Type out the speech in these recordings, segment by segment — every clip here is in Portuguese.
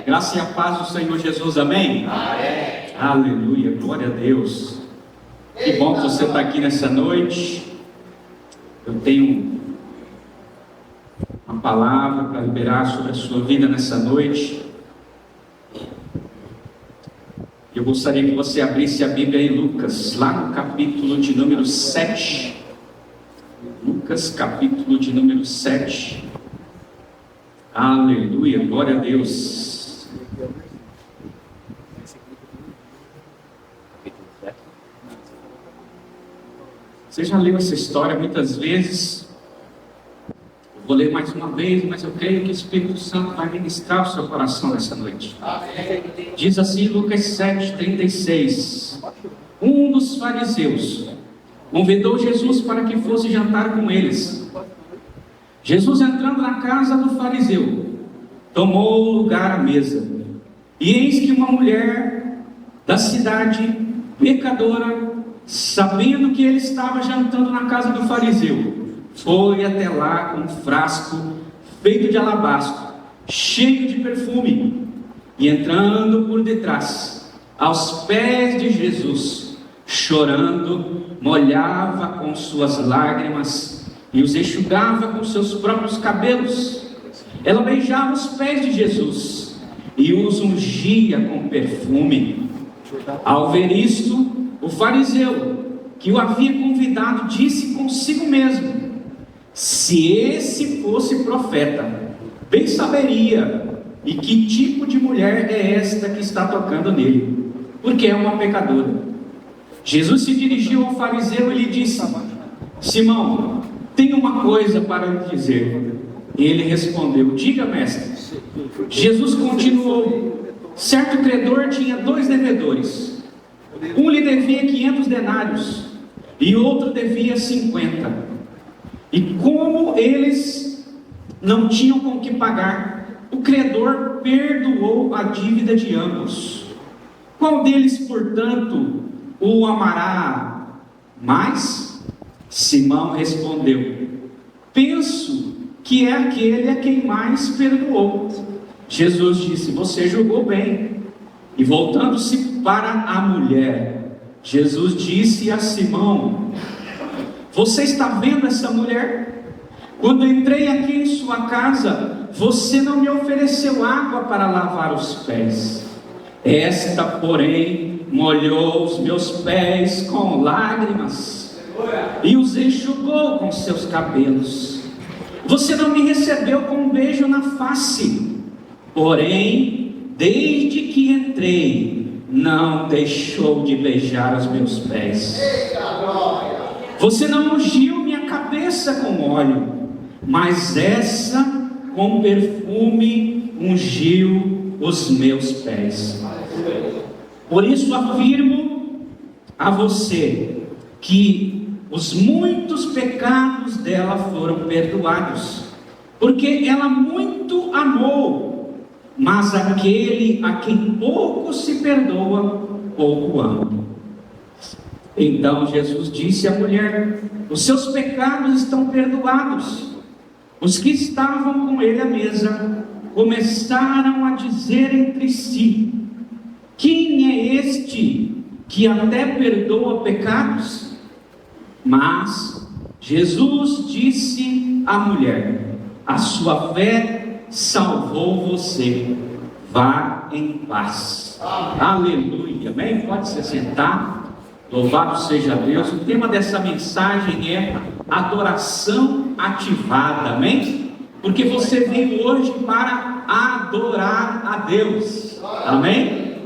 Graça e a paz do Senhor Jesus, amém? Amém. Aleluia, glória a Deus. Que bom que você está aqui nessa noite. Eu tenho uma palavra para liberar sobre a sua vida nessa noite. Eu gostaria que você abrisse a Bíblia em Lucas, lá no capítulo de número 7. Lucas, capítulo de número 7. Aleluia, glória a Deus. Você já leu essa história muitas vezes. Eu vou ler mais uma vez, mas eu creio que o Espírito Santo vai ministrar o seu coração nessa noite. Diz assim Lucas 7:36. Um dos fariseus convidou Jesus para que fosse jantar com eles. Jesus, entrando na casa do fariseu, tomou lugar à mesa. E eis que uma mulher da cidade, pecadora, sabendo que ele estava jantando na casa do fariseu, foi até lá com um frasco feito de alabastro, cheio de perfume, e entrando por detrás, aos pés de Jesus, chorando, molhava com suas lágrimas e os enxugava com seus próprios cabelos. Ela beijava os pés de Jesus e os ungia com perfume. Ao ver isto, o fariseu que o havia convidado disse consigo mesmo: se esse fosse profeta, bem saberia e que tipo de mulher é esta que está tocando nele, porque é uma pecadora. Jesus se dirigiu ao fariseu e lhe disse: Simão, tenho uma coisa para lhe dizer. Ele respondeu: diga, mestre. Jesus continuou: certo credor tinha 2 devedores. Um lhe devia 500 denários e outro devia 50. E como eles não tinham com que pagar, o credor perdoou a dívida de ambos. Qual deles, portanto, o amará mais? Simão respondeu: penso que é aquele a quem mais perdoou. Jesus disse: você julgou bem. E voltando-se para a mulher, Jesus disse a Simão: você está vendo essa mulher? Quando entrei aqui em sua casa, você não me ofereceu água para lavar os pés. Esta, porém, molhou os meus pés com lágrimas e os enxugou com seus cabelos. Você não me recebeu com um beijo na face, porém, desde que entrei, não deixou de beijar os meus pés. Você não ungiu minha cabeça com óleo, mas essa com perfume ungiu os meus pés. Por isso afirmo a você que os muitos pecados dela foram perdoados, porque ela muito amou. Mas aquele a quem pouco se perdoa, pouco ama. Então Jesus disse à mulher: os seus pecados estão perdoados. Os que estavam com ele à mesa começaram a dizer entre si: quem é este que até perdoa pecados? Mas Jesus disse à mulher: a sua fé salvou você, vá em paz. Aleluia, amém? Pode se sentar. Louvado seja Deus. O tema dessa mensagem é adoração ativada, amém? Porque você veio hoje para adorar a Deus, amém?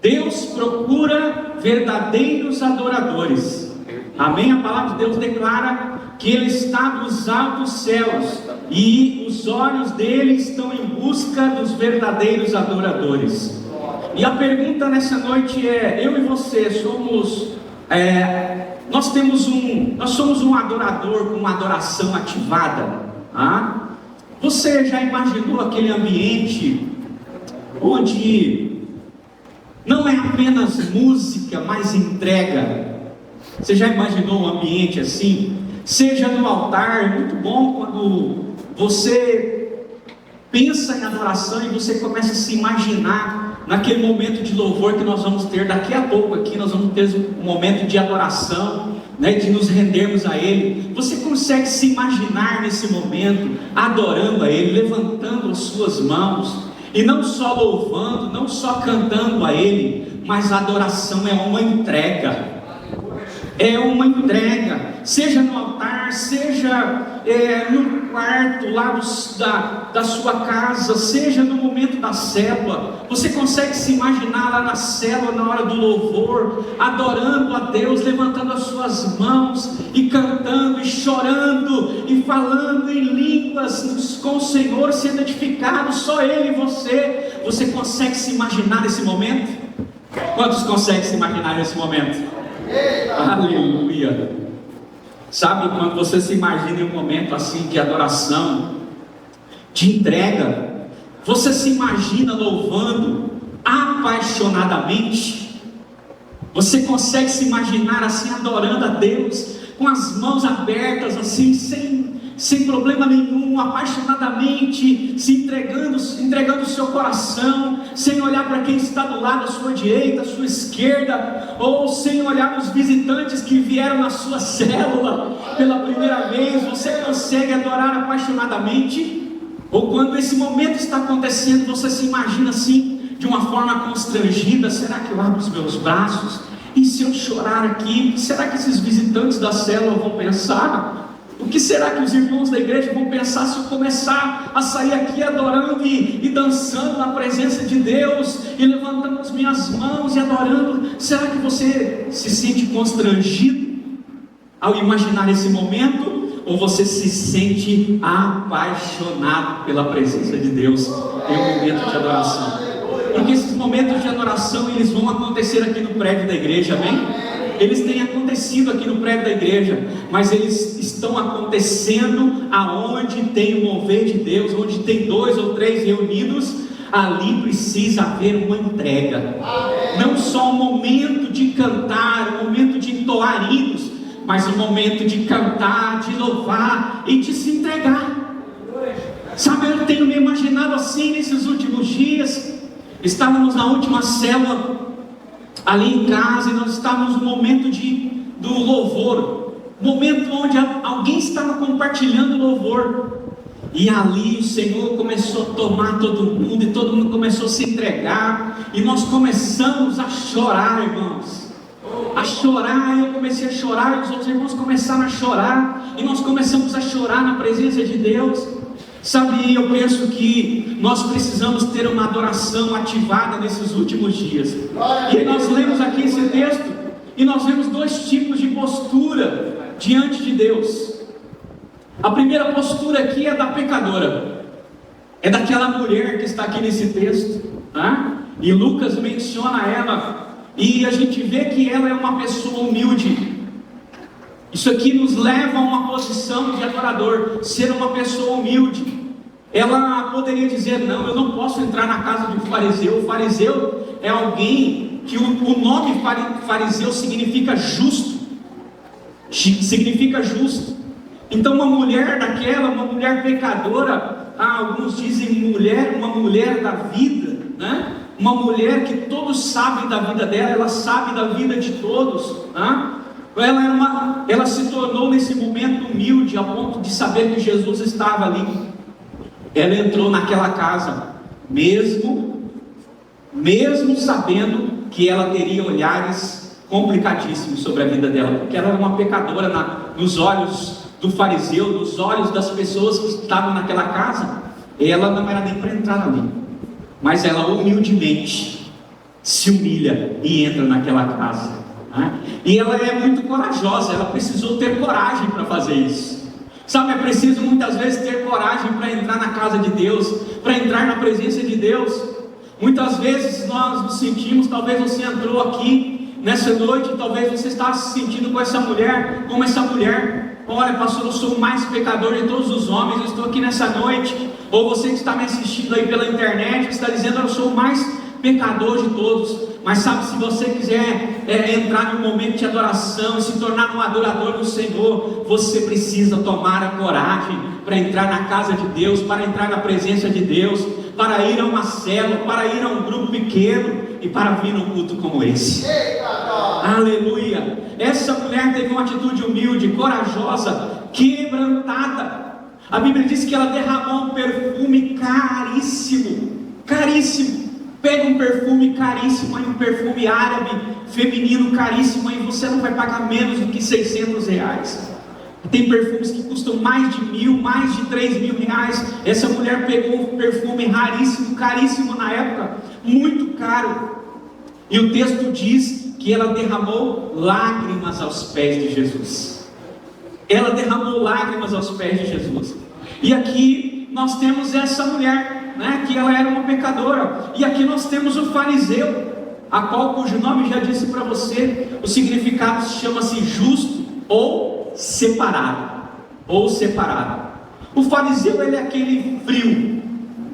Deus procura verdadeiros adoradores, amém? A palavra de Deus declara que Ele está nos altos céus e os olhos dele estão em busca dos verdadeiros adoradores. E a pergunta nessa noite é: eu e você nós somos um adorador com uma adoração ativada. Você já imaginou aquele ambiente onde não é apenas música, mas entrega? Você já imaginou um ambiente assim? Seja no altar, é muito bom quando você Pensa em adoração e você começa a se imaginar naquele momento de louvor que nós vamos ter daqui a pouco aqui. Nós vamos ter um momento de adoração, né, de nos rendermos a Ele. Você consegue se imaginar nesse momento adorando a Ele, levantando as suas mãos e não só louvando, não só cantando a Ele, mas a adoração é uma entrega. É uma entrega, seja no altar, seja no quarto lá da sua casa, seja no momento da célula. Você consegue se imaginar lá na célula, na hora do louvor, adorando a Deus, levantando as suas mãos e cantando e chorando e falando em línguas com o Senhor, sendo edificado, só Ele e você. Você consegue se imaginar nesse momento? Quantos conseguem se imaginar nesse momento? Aleluia! Sabe, quando você se imagina em um momento assim de adoração, de entrega, você se imagina louvando apaixonadamente. Você consegue se imaginar assim adorando a Deus, com as mãos abertas assim, sem problema nenhum, apaixonadamente, se entregando o seu coração, sem olhar para quem está do lado, à sua direita, à sua esquerda, ou sem olhar para os visitantes que vieram na sua célula pela primeira vez. Você consegue adorar apaixonadamente? Ou quando esse momento está acontecendo, você se imagina assim, de uma forma constrangida: será que eu abro os meus braços? E se eu chorar aqui, será que esses visitantes da célula vão pensar? O que será que os irmãos da igreja vão pensar se eu começar a sair aqui adorando e dançando na presença de Deus, e levantando as minhas mãos e adorando? Será que você se sente constrangido ao imaginar esse momento? Ou você se sente apaixonado pela presença de Deus em um momento de adoração? Porque esses momentos de adoração, eles vão acontecer aqui no prédio da igreja, amém? Eles têm acontecido aqui no prédio da igreja, mas eles estão acontecendo aonde tem o mover de Deus, onde tem 2 ou 3 reunidos. Ali precisa haver uma entrega, não só um momento de cantar, um momento de entoar hinos, mas um momento de cantar, de louvar e de se entregar. Sabe, eu tenho me imaginado assim nesses últimos dias. Estávamos na última célula ali em casa, e nós estávamos no momento do louvor, momento onde alguém estava compartilhando louvor, e ali o Senhor começou a tomar todo mundo, e todo mundo começou a se entregar, e nós começamos a chorar, irmãos, a chorar. Eu comecei a chorar, e os outros irmãos começaram a chorar, e nós começamos a chorar na presença de Deus. Sabe, eu penso que nós precisamos ter uma adoração ativada nesses últimos dias. E nós lemos aqui esse texto, e nós vemos 2 tipos de postura diante de Deus. A primeira postura aqui é da pecadora, é daquela mulher que está aqui nesse texto, né? E Lucas menciona ela, e a gente vê que ela é uma pessoa humilde. Isso aqui nos leva a uma posição de adorador, ser uma pessoa humilde. Ela poderia dizer: não, eu não posso entrar na casa de um fariseu. O fariseu é alguém que o nome fariseu significa justo. Significa justo. Então uma mulher daquela, uma mulher pecadora, alguns dizem uma mulher da vida, né? Uma mulher que todos sabem da vida dela, ela sabe da vida de todos, né? Ela se tornou nesse momento humilde, a ponto de saber que Jesus estava ali. Ela entrou naquela casa, mesmo sabendo que ela teria olhares complicadíssimos sobre a vida dela, porque ela era uma pecadora nos olhos do fariseu, nos olhos das pessoas que estavam naquela casa. Ela não era nem para entrar ali, mas ela humildemente se humilha e entra naquela casa. E ela é muito corajosa, ela precisou ter coragem para fazer isso. Sabe, é preciso muitas vezes ter coragem para entrar na casa de Deus, para entrar na presença de Deus. Muitas vezes nós nos sentimos, talvez você entrou aqui nessa noite, talvez você está se sentindo como essa mulher. Olha, pastor, eu sou o mais pecador de todos os homens, eu estou aqui nessa noite. Ou você que está me assistindo aí pela internet, está dizendo: eu sou o mais pecador de todos. Mas sabe, se você quiser entrar num momento de adoração e se tornar um adorador do Senhor, você precisa tomar a coragem para entrar na casa de Deus, para entrar na presença de Deus, para ir a uma célula, para ir a um grupo pequeno e para vir num culto como esse. Aleluia! Essa mulher teve uma atitude humilde, corajosa, quebrantada. A Bíblia diz que ela derramou um perfume caríssimo, caríssimo. Pega um perfume caríssimo, um perfume árabe, feminino caríssimo, e você não vai pagar menos do que R$600. Tem perfumes que custam mais de 1.000, mais de R$3.000. Essa mulher pegou um perfume raríssimo, caríssimo na época, muito caro. E o texto diz que ela derramou lágrimas aos pés de Jesus. Ela derramou lágrimas aos pés de Jesus. E aqui nós temos essa mulher, né, que ela era uma pecadora. E aqui nós temos o fariseu, cujo nome já disse para você, o significado chama-se justo ou separado. Ou separado. O fariseu, ele é aquele frio,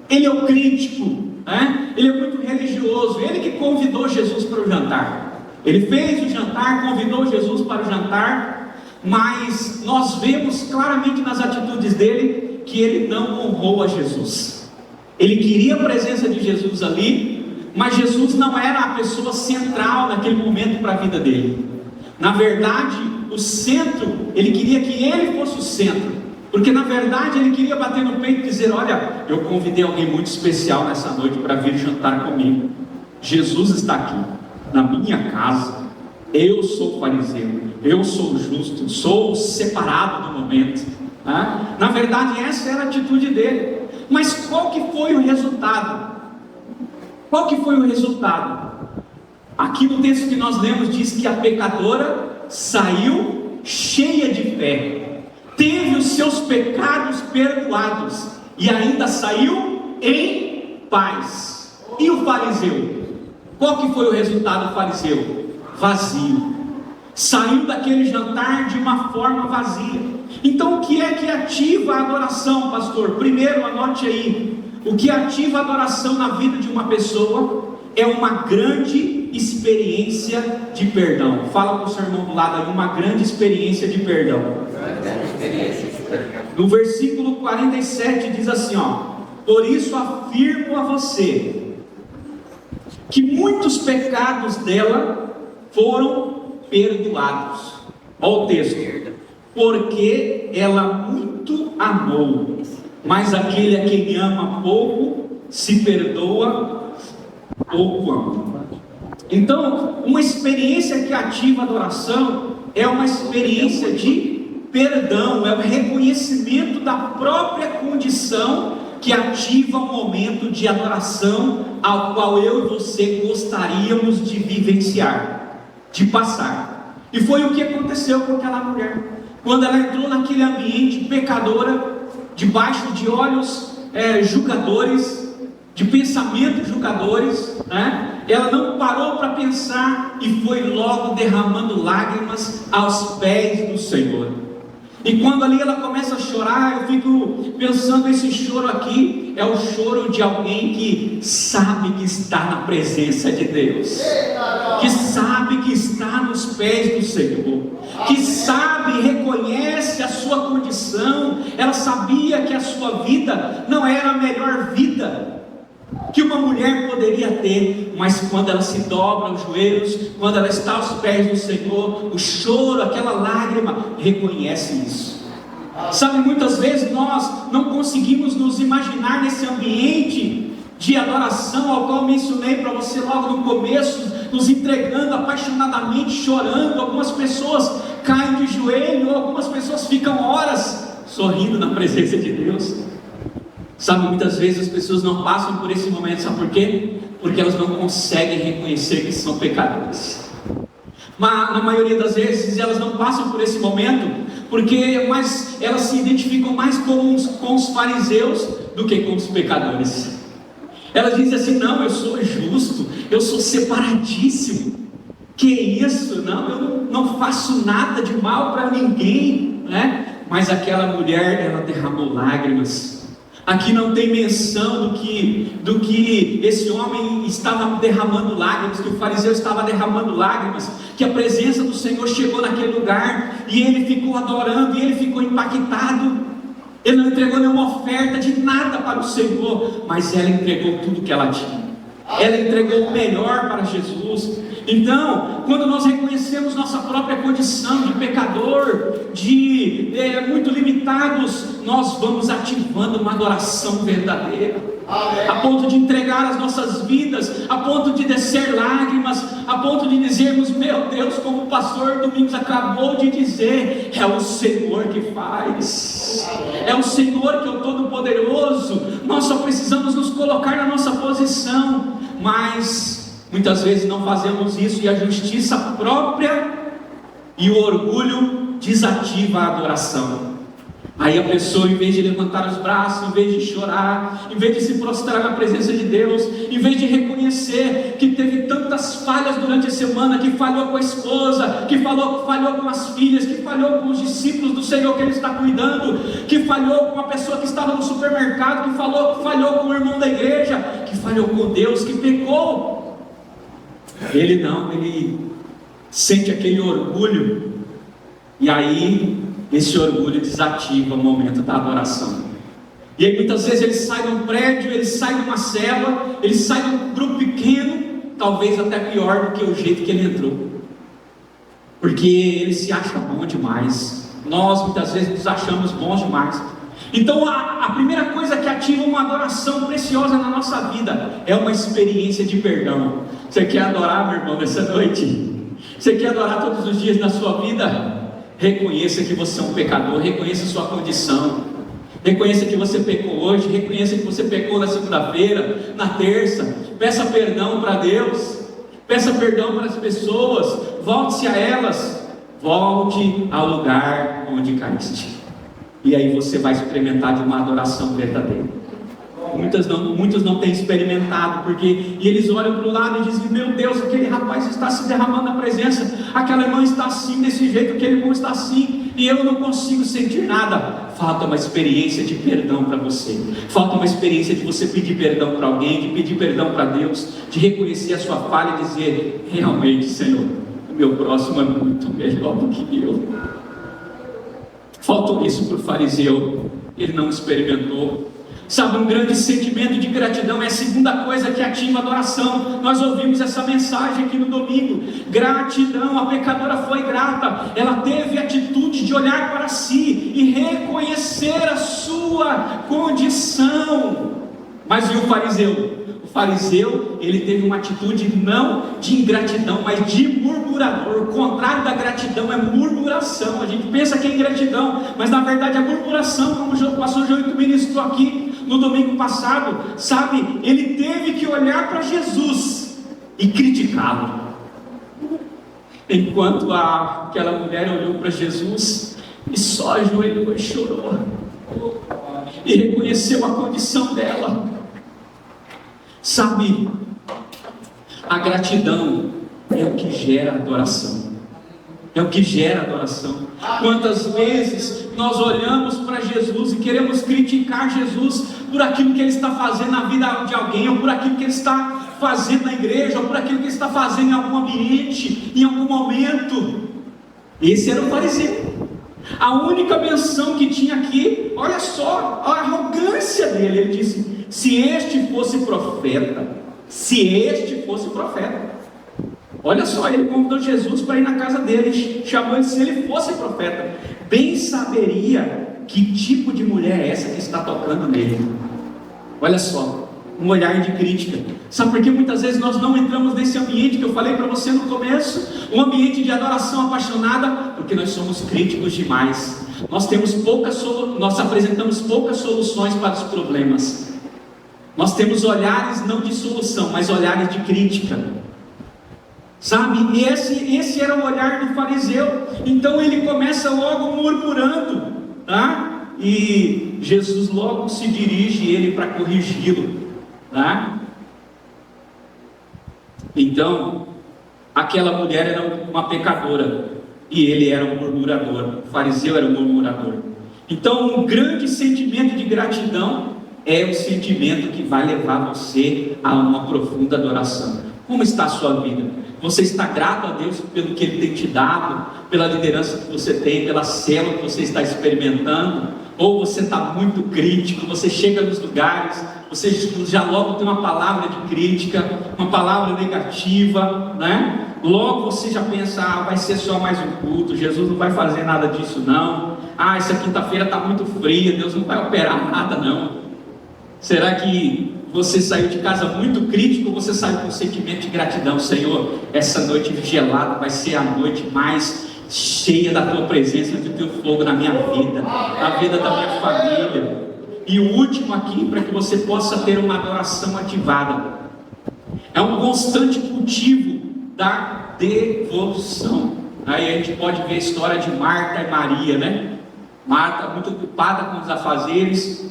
ele é o crítico, né? Ele é muito religioso, ele que convidou Jesus para o jantar. Ele fez o jantar, convidou Jesus para o jantar, mas nós vemos claramente nas atitudes dele que ele não honrou a Jesus. Ele queria a presença de Jesus ali, mas Jesus não era a pessoa central naquele momento para a vida dele. Na verdade, o centro, ele queria que ele fosse o centro, porque na verdade ele queria bater no peito e dizer: olha, eu convidei alguém muito especial nessa noite para vir jantar comigo. Jesus está aqui, na minha casa. Eu sou fariseu, eu sou justo, sou separado do momento. Na verdade, essa era a atitude dele. Mas qual que foi o resultado? Qual que foi o resultado? Aqui no texto que nós lemos diz que a pecadora saiu cheia de fé, teve os seus pecados perdoados e ainda saiu em paz. E o fariseu? Qual que foi o resultado do fariseu? Vazio. Saiu daquele jantar de uma forma vazia. Então o que é que ativa a adoração, pastor? Primeiro, anote aí, o que ativa a adoração na vida de uma pessoa é uma grande experiência de perdão. Fala com o seu irmão do lado aí, uma grande experiência de perdão. No versículo 47 diz assim, por isso afirmo a você que muitos pecados dela foram perdoados. Olha o texto: porque ela muito amou, mas aquele a quem ama pouco se perdoa pouco ama. Então, uma experiência que ativa a adoração é uma experiência de perdão, é o reconhecimento da própria condição que ativa um momento de adoração ao qual eu e você gostaríamos de vivenciar, de passar. E foi o que aconteceu com aquela mulher, quando ela entrou naquele ambiente pecadora, debaixo de olhos julgadores, de pensamentos julgadores, né? Ela não parou para pensar e foi logo derramando lágrimas aos pés do Senhor. E quando ali ela começa a chorar, eu fico pensando, esse choro aqui é o choro de alguém que sabe que está na presença de Deus, que sabe que está nos pés do Senhor, que sabe, reconhece a sua condição. Ela sabia que a sua vida não era a melhor vida que uma mulher poderia ter, mas quando ela se dobra aos joelhos, quando ela está aos pés do Senhor, o choro, aquela lágrima, reconhece isso. Sabe, muitas vezes nós não conseguimos nos imaginar nesse ambiente de adoração ao qual mencionei para você logo no começo, nos entregando apaixonadamente, chorando. Algumas pessoas caem de joelho, algumas pessoas ficam horas sorrindo na presença de Deus. Sabe, muitas vezes as pessoas não passam por esse momento, sabe por quê? Porque elas não conseguem reconhecer que são pecadores. Mas na maioria das vezes elas não passam por esse momento, porque elas se identificam mais com os fariseus do que com os pecadores. Elas dizem assim: não, eu sou justo, eu sou separadíssimo. Que isso? Não, eu não faço nada de mal para ninguém, né? Mas aquela mulher, ela derramou lágrimas. Aqui não tem menção do que esse homem estava derramando lágrimas, que o fariseu estava derramando lágrimas, que a presença do Senhor chegou naquele lugar, e ele ficou adorando, e ele ficou impactado. Ele não entregou nenhuma oferta de nada para o Senhor, mas ela entregou tudo que ela tinha. Ela entregou o melhor para Jesus. Então, quando nós reconhecemos nossa própria condição de pecador, de muito limitados, nós vamos ativando uma adoração verdadeira, a ponto de entregar as nossas vidas, a ponto de descer lágrimas, a ponto de dizermos: meu Deus, como o pastor Domingos acabou de dizer, é o Senhor que faz, é o Senhor que é o Todo-Poderoso. Nós só precisamos nos colocar na nossa posição, mas muitas vezes não fazemos isso, e a justiça própria e o orgulho desativa a adoração. Aí a pessoa, em vez de levantar os braços, em vez de chorar, em vez de se prostrar na presença de Deus, em vez de reconhecer que teve tantas falhas durante a semana, que falhou com a esposa, que falhou com as filhas, que falhou com os discípulos do Senhor que Ele está cuidando, que falhou com a pessoa que estava no supermercado, que falhou com o irmão da igreja, que falhou com Deus, que pecou. Ele não, ele sente aquele orgulho, e aí esse orgulho desativa o momento da adoração. E aí muitas vezes ele sai de um prédio, ele sai de uma célula, ele sai de um grupo pequeno, talvez até pior do que o jeito que ele entrou, porque ele se acha bom demais. Nós muitas vezes nos achamos bons demais. Então a primeira coisa que ativa uma adoração preciosa na nossa vida é uma experiência de perdão. Você quer adorar, meu irmão, nessa noite? Você quer adorar todos os dias da sua vida? Reconheça que você é um pecador, reconheça a sua condição, reconheça que você pecou hoje, reconheça que você pecou na segunda-feira, na terça. Peça perdão para Deus, peça perdão para as pessoas, volte-se a elas, volte ao lugar onde caíste, e aí você vai experimentar de uma adoração verdadeira. Muitos não têm experimentado, e eles olham para o lado e dizem: meu Deus, aquele rapaz está se derramando na presença, aquela irmã está assim, desse jeito, aquele irmão está assim, e eu não consigo sentir nada. Falta uma experiência de perdão para você, falta uma experiência de você pedir perdão para alguém, de pedir perdão para Deus, de reconhecer a sua falha e dizer: realmente, Senhor, o meu próximo é muito melhor do que eu. Faltou isso para o fariseu, ele não experimentou. Sabe, um grande sentimento de gratidão é a segunda coisa que ativa a adoração. Nós ouvimos essa mensagem aqui no domingo. Gratidão. A pecadora foi grata, ela teve a atitude de olhar para si e reconhecer a sua condição. Mas e o fariseu? O fariseu, ele teve uma atitude não de ingratidão, mas de murmurador. O contrário da gratidão é murmuração. A gente pensa que é ingratidão, mas na verdade é murmuração, como o pastor Joito ministrou aqui no domingo passado. Sabe, ele teve que olhar para Jesus e criticá-lo, enquanto aquela mulher olhou para Jesus e só ajoelhou e chorou e reconheceu a condição dela. Sabe, a gratidão é o que gera adoração, é o que gera adoração. Quantas vezes nós olhamos para Jesus e queremos criticar Jesus por aquilo que Ele está fazendo na vida de alguém, ou por aquilo que Ele está fazendo na igreja, ou por aquilo que Ele está fazendo em algum ambiente, em algum momento. Esse era o fariseu. A única menção que tinha aqui, olha só a arrogância dele. Ele disse: se este fosse profeta, olha só, ele convidou Jesus para ir na casa dele, chamando: se ele fosse profeta, bem saberia que tipo de mulher é essa que está tocando nele. Olha só, um olhar de crítica. Sabe por que muitas vezes nós não entramos nesse ambiente que eu falei para você no começo? Um ambiente de adoração apaixonada, porque nós somos críticos demais. Nós apresentamos poucas soluções para os problemas. Nós temos olhares não de solução, mas olhares de crítica. Sabe, esse era o olhar do fariseu. Então ele começa logo murmurando, tá? E Jesus logo se dirige ele para corrigi-lo, tá? Então, aquela mulher era uma pecadora e ele era um murmurador. O fariseu era um murmurador. Então, um grande sentimento de gratidão é o sentimento que vai levar você a uma profunda adoração. Como está a sua vida? Você está grato a Deus pelo que Ele tem te dado, pela liderança que você tem, pela célula que você está experimentando? Ou você está muito crítico, você chega nos lugares, você já logo tem uma palavra de crítica, uma palavra negativa, né? Logo você já pensa, vai ser só mais um culto, Jesus não vai fazer nada disso não. Essa quinta-feira está muito fria, Deus não vai operar nada não. Será que você saiu de casa muito crítico ou você saiu com um sentimento de gratidão? Senhor, essa noite gelada vai ser a noite mais cheia da Tua presença, do Teu fogo na minha vida, na vida da minha família. E o último aqui, para que você possa ter uma adoração ativada, é um constante cultivo da devoção. Aí a gente pode ver a história de Marta e Maria, né? Marta muito ocupada com os afazeres,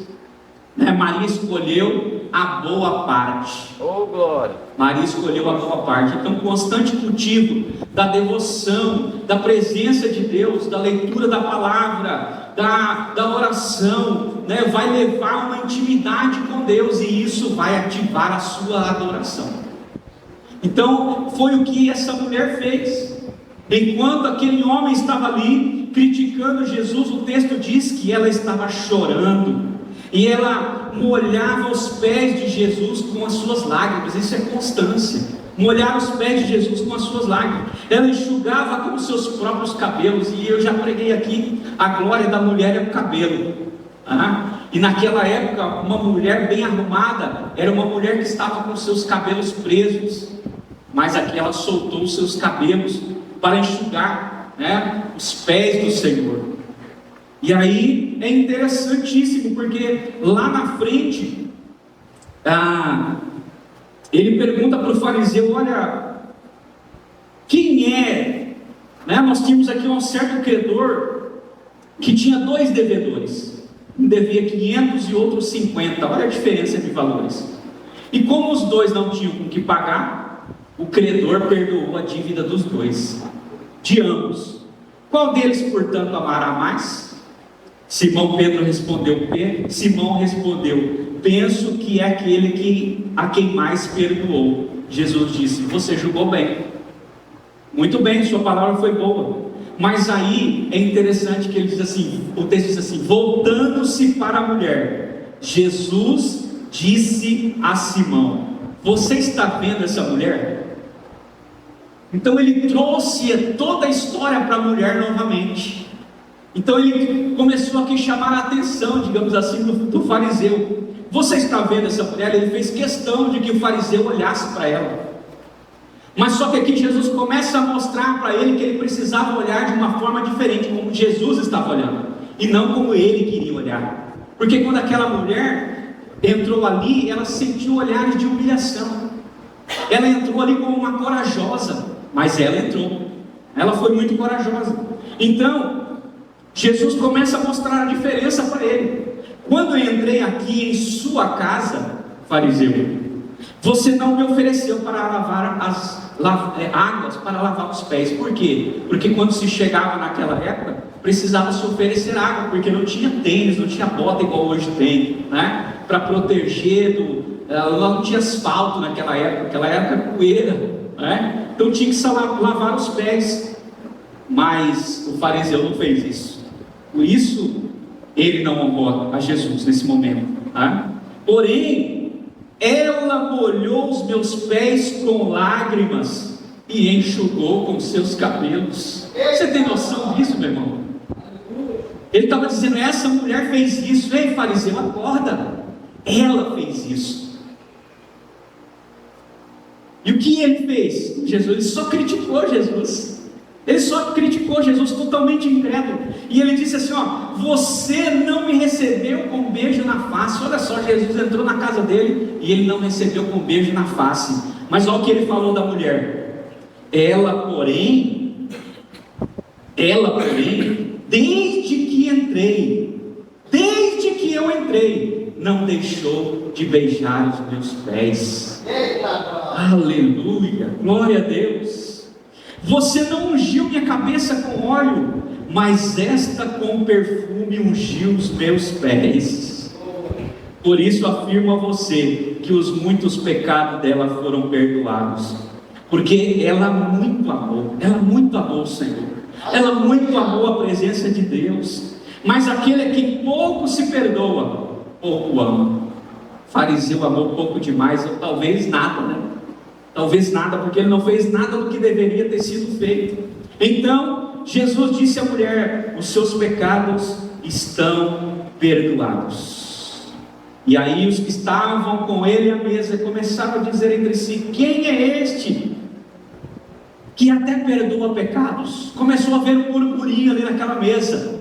né? Maria escolheu a boa parte. Oh, glória! Maria escolheu a boa parte. Então, constante cultivo da devoção, da presença de Deus, da leitura da palavra, da oração, né? Vai levar uma intimidade com Deus, e isso vai ativar a sua adoração. Então, foi o que essa mulher fez. Enquanto aquele homem estava ali criticando Jesus, o texto diz que ela estava chorando, e ela molhava os pés de Jesus com as suas lágrimas. Isso é constância, molhar os pés de Jesus com as suas lágrimas. Ela enxugava com os seus próprios cabelos, e eu já preguei aqui, a glória da mulher é o cabelo. E naquela época, uma mulher bem arrumada era uma mulher que estava com seus cabelos presos, mas aqui ela soltou os seus cabelos para enxugar, né, os pés do Senhor. E aí é interessantíssimo, porque lá na frente ele pergunta para o fariseu: olha, quem é, né? Nós tínhamos aqui um certo credor que tinha 2 devedores, um devia 500 e outro 50, olha a diferença de valores. E como os 2 não tinham com que pagar, o credor perdoou a dívida dos 2, de ambos. Qual deles, portanto, amará mais? Simão respondeu, penso que é aquele a quem mais perdoou. Jesus disse: você julgou bem, muito bem, sua palavra foi boa. Mas aí é interessante que ele diz assim, o texto diz assim: voltando-se para a mulher, Jesus disse a Simão: você está vendo essa mulher? Então ele trouxe toda a história para a mulher novamente. Então ele começou aqui a chamar a atenção, digamos assim, do fariseu. Você está vendo essa mulher? Ele fez questão de que o fariseu olhasse para ela. Mas só que aqui Jesus começa a mostrar para ele que ele precisava olhar de uma forma diferente, como Jesus estava olhando, e não como ele queria olhar. Porque quando aquela mulher entrou ali, ela sentiu olhares de humilhação. Ela entrou ali como uma corajosa, mas ela entrou. Ela foi muito corajosa. Então Jesus começa a mostrar a diferença para ele. Quando eu entrei aqui em sua casa, fariseu, você não me ofereceu para lavar águas para lavar os pés. Por quê? Porque quando se chegava naquela época, precisava se oferecer água, porque não tinha tênis, não tinha bota igual hoje tem, né? Para proteger não tinha asfalto naquela época poeira, né? Então tinha que lavar os pés. Mas o fariseu não fez isso. Por isso ele não honrou a Jesus nesse momento, tá? Porém, ela molhou os meus pés com lágrimas e enxugou com seus cabelos. Você tem noção disso, meu irmão? Ele estava dizendo: essa mulher fez isso. Ei, fariseu, acorda, ela fez isso. E o que ele fez? Jesus, ele só criticou Jesus. Ele só criticou Jesus, totalmente incrédulo. E ele disse assim: ó, você não me recebeu com um beijo na face. Olha só, Jesus entrou na casa dele e ele não recebeu com um beijo na face. Mas olha o que ele falou da mulher. Ela, porém, desde que eu entrei, não deixou de beijar os meus pés. Aleluia, glória a Deus. Você não ungiu minha cabeça com óleo, mas esta com perfume ungiu os meus pés. Por isso afirmo a você que os muitos pecados dela foram perdoados, porque ela muito amou o Senhor, ela muito amou a presença de Deus. Mas aquele a quem pouco se perdoa, pouco ama. O fariseu amou pouco demais, ou talvez nada, né? Talvez nada, porque ele não fez nada do que deveria ter sido feito. Então Jesus disse à mulher: os seus pecados estão perdoados. E aí os que estavam com ele à mesa começaram a dizer entre si: quem é este que até perdoa pecados? Começou a haver um murmurinho ali naquela mesa.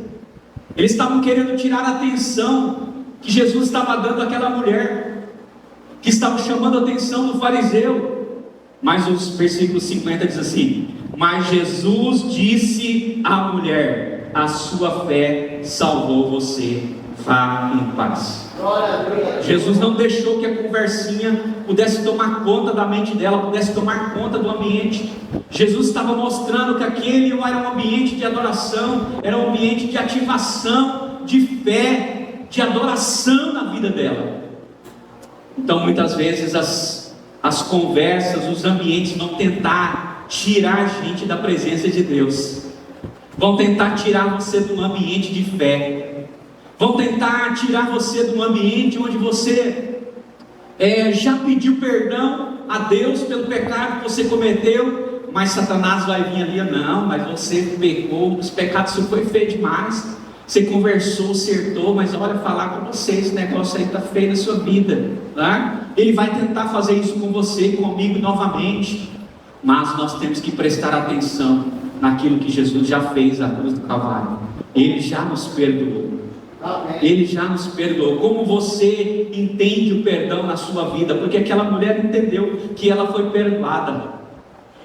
Eles estavam querendo tirar a atenção que Jesus estava dando àquela mulher, que estava chamando a atenção do fariseu. Mas os versículos 50 diz assim: mas Jesus disse à mulher: a sua fé salvou você, vá em paz. Jesus não deixou que a conversinha pudesse tomar conta da mente dela, pudesse tomar conta do ambiente. Jesus estava mostrando que aquele não era um ambiente de adoração, era um ambiente de ativação, de fé, de adoração na vida dela. Então muitas vezes as conversas, os ambientes vão tentar tirar a gente da presença de Deus, vão tentar tirar você de um ambiente de fé, vão tentar tirar você de um ambiente onde você já pediu perdão a Deus pelo pecado que você cometeu, mas Satanás vai vir ali: não, mas você pecou, os pecados você foi feio demais, você conversou, acertou, mas olha, falar com você, esse negócio aí está feio na sua vida, tá? Ele vai tentar fazer isso com você e comigo novamente. Mas nós temos que prestar atenção naquilo que Jesus já fez na cruz do Calvário. Ele já nos perdoou. Ele já nos perdoou. Como você entende o perdão na sua vida? Porque aquela mulher entendeu que ela foi perdoada.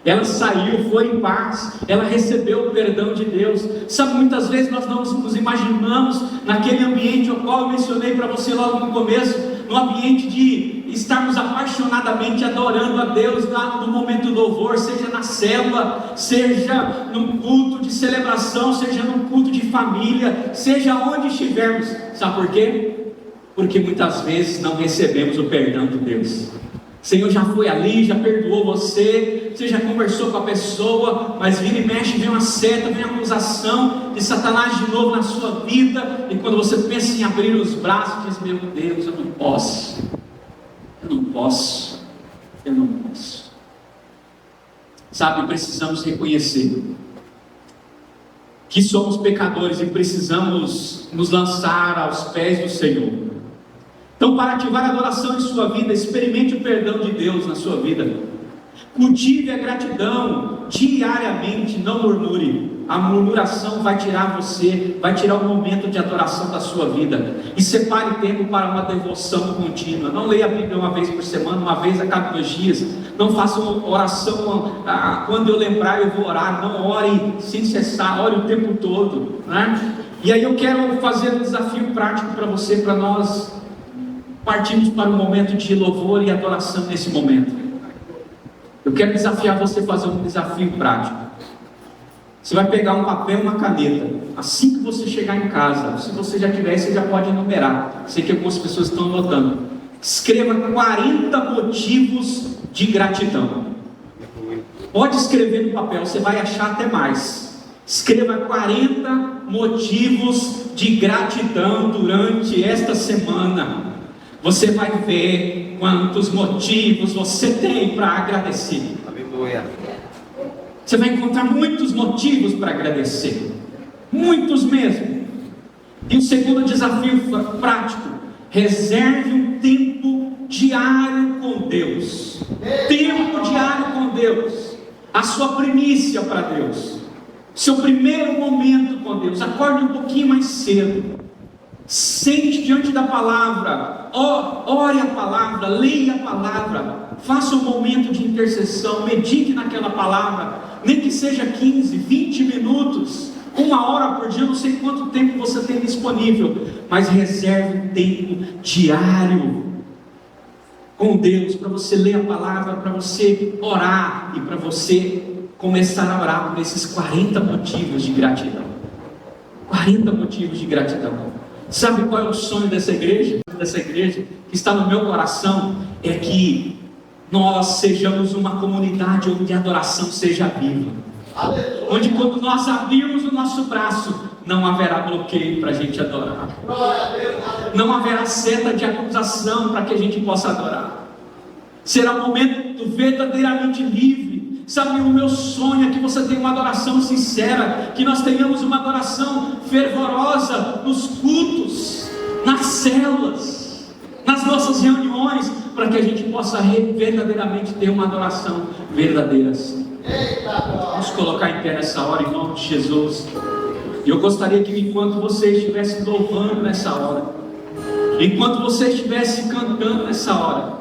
Ela saiu, foi em paz, ela recebeu o perdão de Deus. Sabe, muitas vezes nós não nos imaginamos naquele ambiente ao qual eu mencionei para você logo no começo, no ambiente de estarmos apaixonadamente adorando a Deus no momento do louvor, seja na célula, seja num culto de celebração, seja num culto de família, seja onde estivermos. Sabe por quê? Porque muitas vezes não recebemos o perdão de Deus. O Senhor já foi ali, já perdoou você, você já conversou com a pessoa, mas vira e mexe, vem uma seta, vem uma acusação de Satanás de novo na sua vida, e quando você pensa em abrir os braços, diz: meu Deus, eu não posso, eu não posso. Sabe, precisamos reconhecer que somos pecadores e precisamos nos lançar aos pés do Senhor. Então, para ativar a adoração em sua vida, experimente o perdão de Deus na sua vida. Cultive a gratidão diariamente, não murmure. A murmuração vai tirar você, vai tirar o momento de adoração da sua vida. E separe tempo para uma devoção contínua. Não leia a Bíblia uma vez por semana, uma vez a cada 2 dias. Não faça uma oração, quando eu lembrar eu vou orar. Não ore sem cessar, ore o tempo todo, né? E aí eu quero fazer um desafio prático para você, para nós partimos para um momento de louvor e adoração nesse momento. Eu quero desafiar você a fazer um desafio prático. Você vai pegar um papel e uma caneta. Assim que você chegar em casa, se você já tiver, você já pode enumerar. Sei que algumas pessoas estão anotando. Escreva 40 motivos de gratidão. Pode escrever no papel, você vai achar até mais. Escreva 40 motivos de gratidão durante esta semana. Você vai ver quantos motivos você tem para agradecer. Aleluia. Você vai encontrar muitos motivos para agradecer. Muitos mesmo. E o segundo desafio prático: reserve um tempo diário com Deus. Tempo diário com Deus. A sua primícia para Deus. Seu primeiro momento com Deus. Acorde um pouquinho mais cedo. Sente diante da palavra, ore a palavra, leia a palavra, faça um momento de intercessão, medite naquela palavra, nem que seja 15, 20 minutos, 1 hora por dia, não sei quanto tempo você tem disponível, mas reserve um tempo diário com Deus, para você ler a palavra, para você orar e para você começar a orar por esses 40 motivos de gratidão. 40 motivos de gratidão. Sabe qual é o sonho dessa igreja? Dessa igreja que está no meu coração é que nós sejamos uma comunidade onde a adoração seja viva. Onde quando nós abrirmos o nosso braço, não haverá bloqueio para a gente adorar. Não haverá seta de acusação para que a gente possa adorar. Será um momento verdadeiramente livre. Sabe, o meu sonho é que você tenha uma adoração sincera, que nós tenhamos uma adoração fervorosa nos cultos, nas células, nas nossas reuniões, para que a gente possa verdadeiramente ter uma adoração verdadeira assim. Vamos colocar em pé nessa hora em nome de Jesus. E eu gostaria que enquanto você estivesse louvando nessa hora, enquanto você estivesse cantando nessa hora,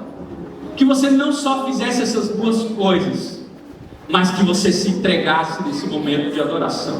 que você não só fizesse essas duas coisas, mas que você se entregasse nesse momento de adoração.